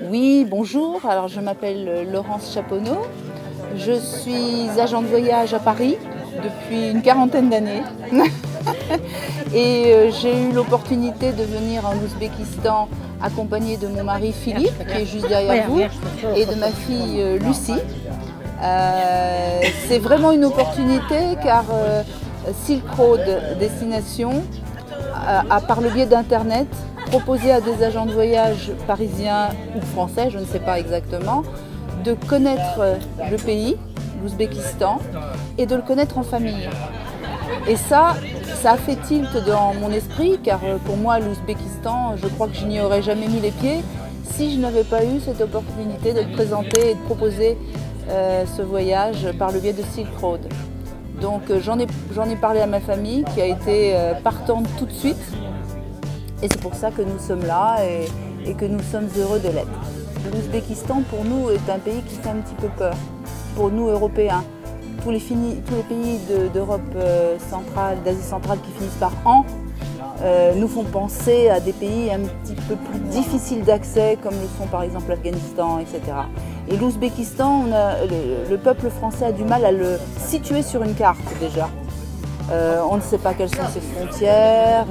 Oui, bonjour. Alors, je m'appelle Laurence Chaponneau. Je suis agent de voyage à Paris depuis une quarantaine d'années. Et j'ai eu l'opportunité de venir en Ouzbékistan accompagnée de mon mari Philippe, qui est juste derrière vous, et de ma fille Lucie. C'est vraiment une opportunité car Silk Road Destination a par le biais d'Internet proposé à des agents de voyage parisiens ou français, je ne sais pas exactement, de connaître le pays, l'Ouzbékistan, et de le connaître en famille. Et ça a fait tilt dans mon esprit, car pour moi, l'Ouzbékistan, je crois que je n'y aurais jamais mis les pieds si je n'avais pas eu cette opportunité de présenter et de proposer ce voyage par le biais de Silk Road. Donc j'en ai parlé à ma famille qui a été partante tout de suite. Et c'est pour ça que nous sommes là et que nous sommes heureux de l'être. L'Ouzbékistan, pour nous, est un pays qui fait un petit peu peur, pour nous, Européens. Tous les pays d'Europe centrale, d'Asie centrale qui finissent par « an » nous font penser à des pays un petit peu plus difficiles d'accès, comme le sont par exemple l'Afghanistan, etc. Et l'Ouzbékistan, le peuple français a du mal à le situer sur une carte déjà. On ne sait pas quelles sont ses frontières,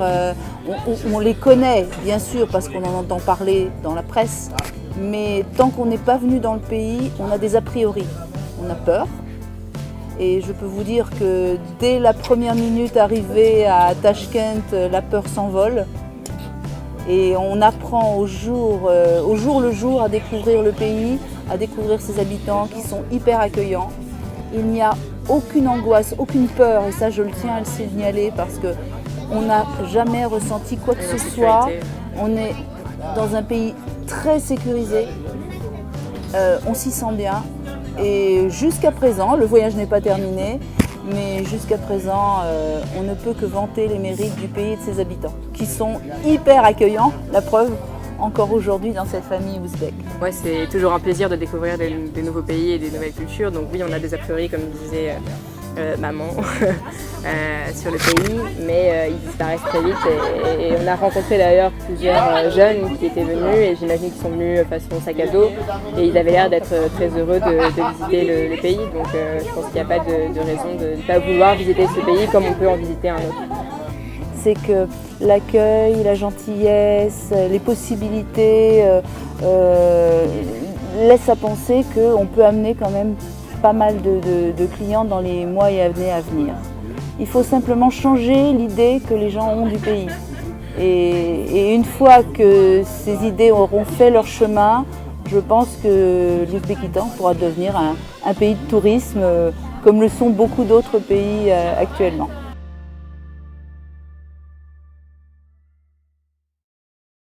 on les connaît bien sûr parce qu'on en entend parler dans la presse, mais tant qu'on n'est pas venu dans le pays, on a des a priori, on a peur. Et je peux vous dire que dès la première minute arrivée à Tachkent, la peur s'envole et on apprend au jour le jour à découvrir le pays, à découvrir ses habitants qui sont hyper accueillants. Il n'y a aucune angoisse, aucune peur, et ça je le tiens à le signaler parce qu'on n'a jamais ressenti quoi que ce soit. On est dans un pays très sécurisé, on s'y sent bien. Et jusqu'à présent, le voyage n'est pas terminé, mais jusqu'à présent, on ne peut que vanter les mérites du pays et de ses habitants, qui sont hyper accueillants, la preuve, encore aujourd'hui dans cette famille ouzbèque. Ouais, c'est toujours un plaisir de découvrir des nouveaux pays et des nouvelles cultures. Donc oui, on a des a priori, comme disait maman, sur le pays, mais ils disparaissent très vite. Et on a rencontré d'ailleurs plusieurs jeunes qui étaient venus, et j'imagine qu'ils sont venus façon sac à dos, et ils avaient l'air d'être très heureux de visiter le pays. Donc je pense qu'il n'y a pas de raison de ne pas vouloir visiter ce pays comme on peut en visiter un autre. C'est que l'accueil, la gentillesse, les possibilités laissent à penser qu'on peut amener quand même pas mal de clients dans les mois et années à venir. Il faut simplement changer l'idée que les gens ont du pays. Et une fois que ces idées auront fait leur chemin, je pense que l'Ouzbékistan pourra devenir un pays de tourisme comme le sont beaucoup d'autres pays actuellement.